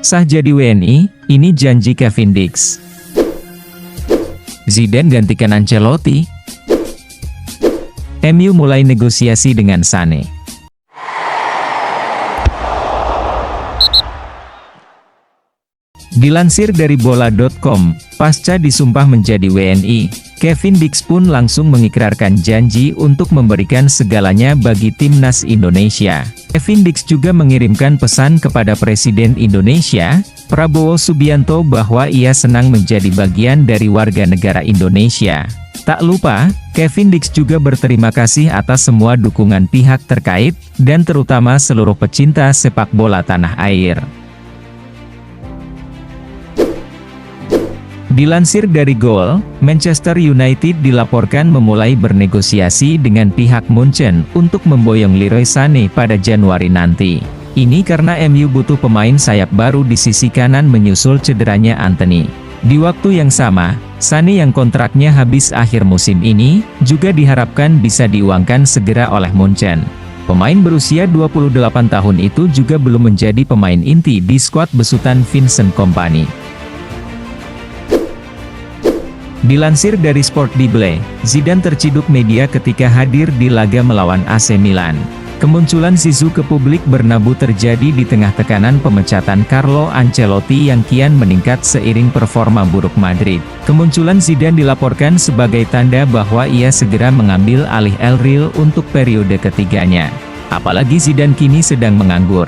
Sah jadi WNI, ini janji Kevin Dix. Zidane gantikan Ancelotti. MU mulai negosiasi dengan Sané. Dilansir dari bola.com, pasca disumpah menjadi WNI, Kevin Dix pun langsung mengikrarkan janji untuk memberikan segalanya bagi timnas Indonesia. Kevin Dix juga mengirimkan pesan kepada Presiden Indonesia, Prabowo Subianto, bahwa ia senang menjadi bagian dari warga negara Indonesia. Tak lupa, Kevin Dix juga berterima kasih atas semua dukungan pihak terkait, dan terutama seluruh pecinta sepak bola tanah air. Dilansir dari Goal, Manchester United dilaporkan memulai bernegosiasi dengan pihak Munchen untuk memboyong Leroy Sané pada Januari nanti. Ini karena MU butuh pemain sayap baru di sisi kanan menyusul cederanya Antony. Di waktu yang sama, Sané yang kontraknya habis akhir musim ini, juga diharapkan bisa diuangkan segera oleh Munchen. Pemain berusia 28 tahun itu juga belum menjadi pemain inti di skuad besutan Vincent Kompany. Dilansir dari Sport Bible, Zidane terciduk media ketika hadir di laga melawan AC Milan. Kemunculan Zizou ke publik Bernabeu terjadi di tengah tekanan pemecatan Carlo Ancelotti yang kian meningkat seiring performa buruk Madrid. Kemunculan Zidane dilaporkan sebagai tanda bahwa ia segera mengambil alih El Real untuk periode ketiganya. Apalagi Zidane kini sedang menganggur.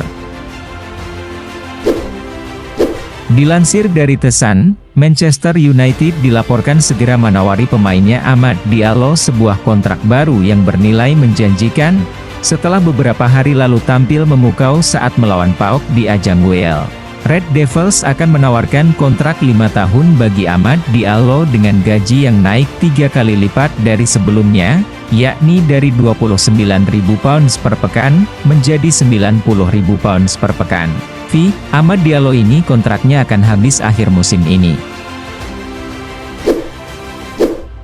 Dilansir dari The Sun, Manchester United dilaporkan segera menawari pemainnya Amad Diallo sebuah kontrak baru yang bernilai menjanjikan, setelah beberapa hari lalu tampil memukau saat melawan PAOK di ajang WL. Red Devils akan menawarkan kontrak 5 tahun bagi Amad Diallo dengan gaji yang naik 3 kali lipat dari sebelumnya, yakni dari £29.000 per pekan, menjadi £90.000 per pekan. Amad Diallo ini kontraknya akan habis akhir musim ini.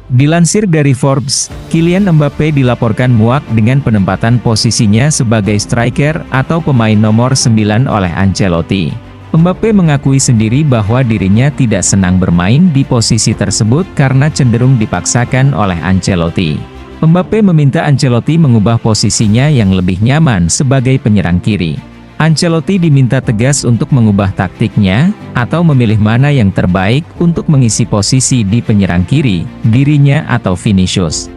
Dilansir dari Forbes, Kylian Mbappe dilaporkan muak dengan penempatan posisinya sebagai striker atau pemain nomor 9 oleh Ancelotti. Mbappe mengakui sendiri bahwa dirinya tidak senang bermain di posisi tersebut karena cenderung dipaksakan oleh Ancelotti. Mbappe meminta Ancelotti mengubah posisinya yang lebih nyaman sebagai penyerang kiri. Ancelotti diminta tegas untuk mengubah taktiknya, atau memilih mana yang terbaik untuk mengisi posisi di penyerang kiri, dirinya atau Vinicius.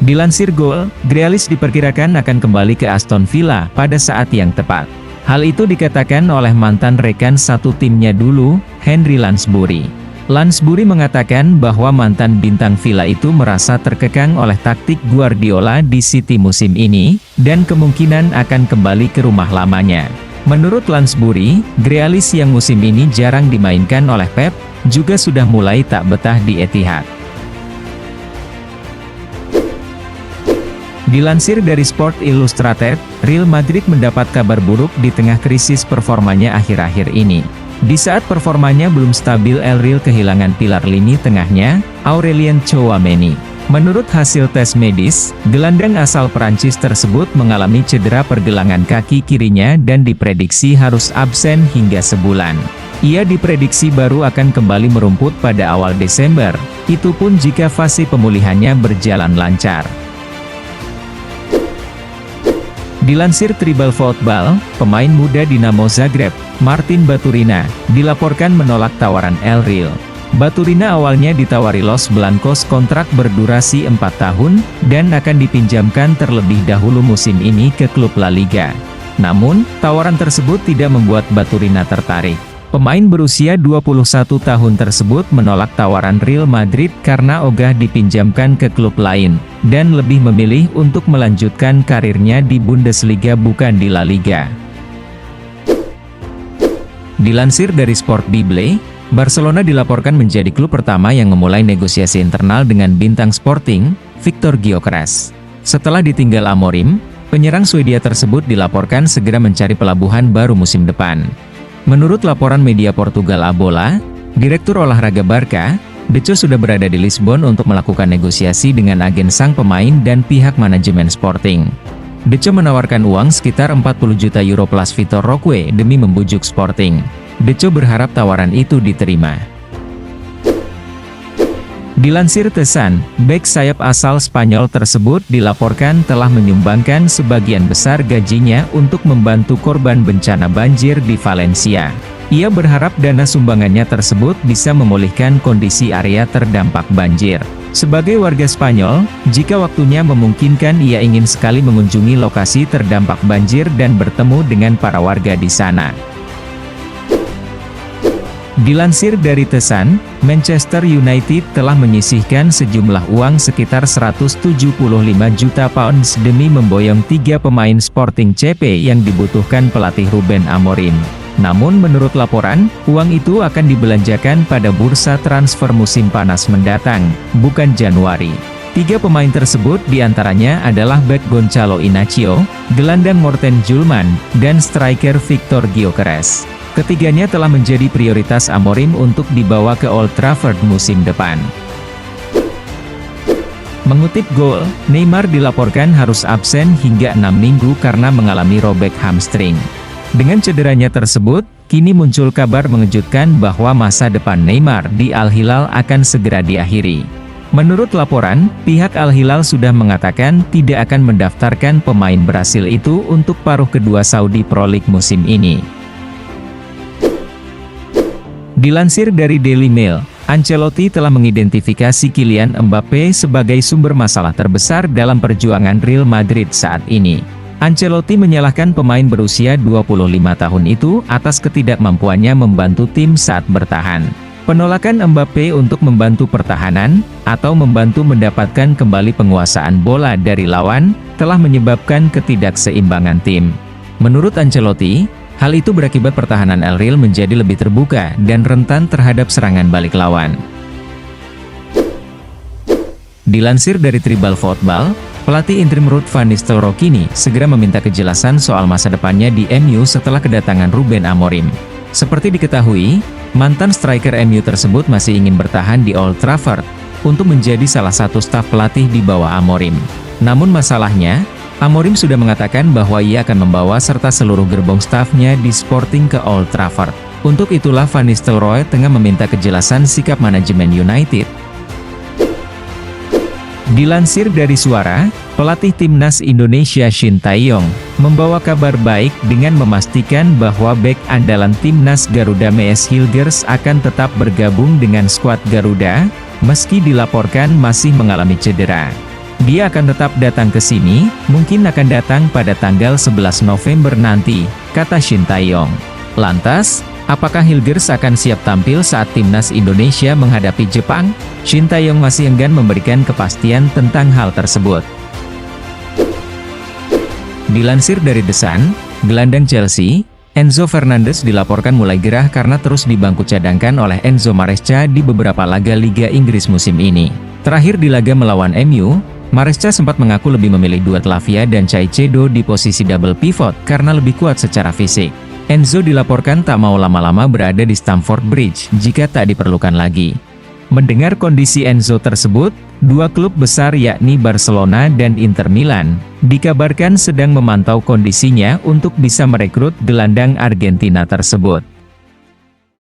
Dilansir Goal, Grealish diperkirakan akan kembali ke Aston Villa pada saat yang tepat. Hal itu dikatakan oleh mantan rekan satu timnya dulu, Henry Lansbury. Lansbury mengatakan bahwa mantan bintang Villa itu merasa terkekang oleh taktik Guardiola di City musim ini, dan kemungkinan akan kembali ke rumah lamanya. Menurut Lansbury, Grealish yang musim ini jarang dimainkan oleh Pep, juga sudah mulai tak betah di Etihad. Dilansir dari Sport Illustrated, Real Madrid mendapat kabar buruk di tengah krisis performanya akhir-akhir ini. Di saat performanya belum stabil, El Real kehilangan pilar lini tengahnya, Aurelien Tchouaméni. Menurut hasil tes medis, gelandang asal Prancis tersebut mengalami cedera pergelangan kaki kirinya dan diprediksi harus absen hingga sebulan. Ia diprediksi baru akan kembali merumput pada awal Desember, itu pun jika fase pemulihannya berjalan lancar. Dilansir Tribal Football, pemain muda Dinamo Zagreb, Martin Baturina, dilaporkan menolak tawaran El Real. Baturina awalnya ditawari Los Blancos kontrak berdurasi 4 tahun, dan akan dipinjamkan terlebih dahulu musim ini ke klub La Liga. Namun, tawaran tersebut tidak membuat Baturina tertarik. Pemain berusia 21 tahun tersebut menolak tawaran Real Madrid karena ogah dipinjamkan ke klub lain, dan lebih memilih untuk melanjutkan karirnya di Bundesliga bukan di La Liga. Dilansir dari Sport Bible, Barcelona dilaporkan menjadi klub pertama yang memulai negosiasi internal dengan bintang Sporting, Victor Gyökeres. Setelah ditinggal Amorim, penyerang Swedia tersebut dilaporkan segera mencari pelabuhan baru musim depan. Menurut laporan media Portugal A Bola, Direktur Olahraga Barca, Deco sudah berada di Lisbon untuk melakukan negosiasi dengan agen sang pemain dan pihak manajemen Sporting. Deco menawarkan uang sekitar 40 juta euro plus Vitor Roque demi membujuk Sporting. Deco berharap tawaran itu diterima. Dilansir The Sun, bek sayap asal Spanyol tersebut dilaporkan telah menyumbangkan sebagian besar gajinya untuk membantu korban bencana banjir di Valencia. Ia berharap dana sumbangannya tersebut bisa memulihkan kondisi area terdampak banjir. Sebagai warga Spanyol, jika waktunya memungkinkan ia ingin sekali mengunjungi lokasi terdampak banjir dan bertemu dengan para warga di sana. Dilansir dari The Sun, Manchester United telah menyisihkan sejumlah uang sekitar 175 juta pounds demi memboyong 3 pemain Sporting CP yang dibutuhkan pelatih Ruben Amorim. Namun menurut laporan, uang itu akan dibelanjakan pada bursa transfer musim panas mendatang, bukan Januari. 3 pemain tersebut diantaranya adalah bek Gonçalo Inacio, gelandang Morten Julman, dan striker Victor Gyökeres. Ketiganya telah menjadi prioritas Amorim untuk dibawa ke Old Trafford musim depan. Mengutip Goal, Neymar dilaporkan harus absen hingga 6 minggu karena mengalami robek hamstring. Dengan cederanya tersebut, kini muncul kabar mengejutkan bahwa masa depan Neymar di Al Hilal akan segera diakhiri. Menurut laporan, pihak Al Hilal sudah mengatakan tidak akan mendaftarkan pemain Brasil itu untuk paruh kedua Saudi Pro League musim ini. Dilansir dari Daily Mail, Ancelotti telah mengidentifikasi Kylian Mbappe sebagai sumber masalah terbesar dalam perjuangan Real Madrid saat ini. Ancelotti menyalahkan pemain berusia 25 tahun itu atas ketidakmampuannya membantu tim saat bertahan. Penolakan Mbappe untuk membantu pertahanan, atau membantu mendapatkan kembali penguasaan bola dari lawan, telah menyebabkan ketidakseimbangan tim. Menurut Ancelotti, hal itu berakibat pertahanan El Real menjadi lebih terbuka dan rentan terhadap serangan balik lawan. Dilansir dari Tribal Football, pelatih interim Ruud van Nistelrooy kini segera meminta kejelasan soal masa depannya di MU setelah kedatangan Ruben Amorim. Seperti diketahui, mantan striker MU tersebut masih ingin bertahan di Old Trafford untuk menjadi salah satu staf pelatih di bawah Amorim. Namun masalahnya, Amorim sudah mengatakan bahwa ia akan membawa serta seluruh gerbong stafnya di Sporting ke Old Trafford. Untuk itulah Van Nistelrooy tengah meminta kejelasan sikap manajemen United. Dilansir dari Suara, pelatih timnas Indonesia Shin Tae-yong membawa kabar baik dengan memastikan bahwa bek andalan timnas Garuda Mees Hilgers akan tetap bergabung dengan skuad Garuda, meski dilaporkan masih mengalami cedera. Dia akan tetap datang ke sini, mungkin akan datang pada tanggal 11 November nanti, kata Shin Tae-yong. Lantas, apakah Hilgers akan siap tampil saat timnas Indonesia menghadapi Jepang? Shin Tae-yong masih enggan memberikan kepastian tentang hal tersebut. Dilansir dari The Sun, gelandang Chelsea, Enzo Fernandez dilaporkan mulai gerah karena terus dibangku cadangkan oleh Enzo Maresca di beberapa laga Liga Inggris musim ini. Terakhir di laga melawan MU, Maresca sempat mengaku lebih memilih duet Lavia dan Caicedo di posisi double pivot karena lebih kuat secara fisik. Enzo dilaporkan tak mau lama-lama berada di Stamford Bridge jika tak diperlukan lagi. Mendengar kondisi Enzo tersebut, dua klub besar yakni Barcelona dan Inter Milan, dikabarkan sedang memantau kondisinya untuk bisa merekrut gelandang Argentina tersebut.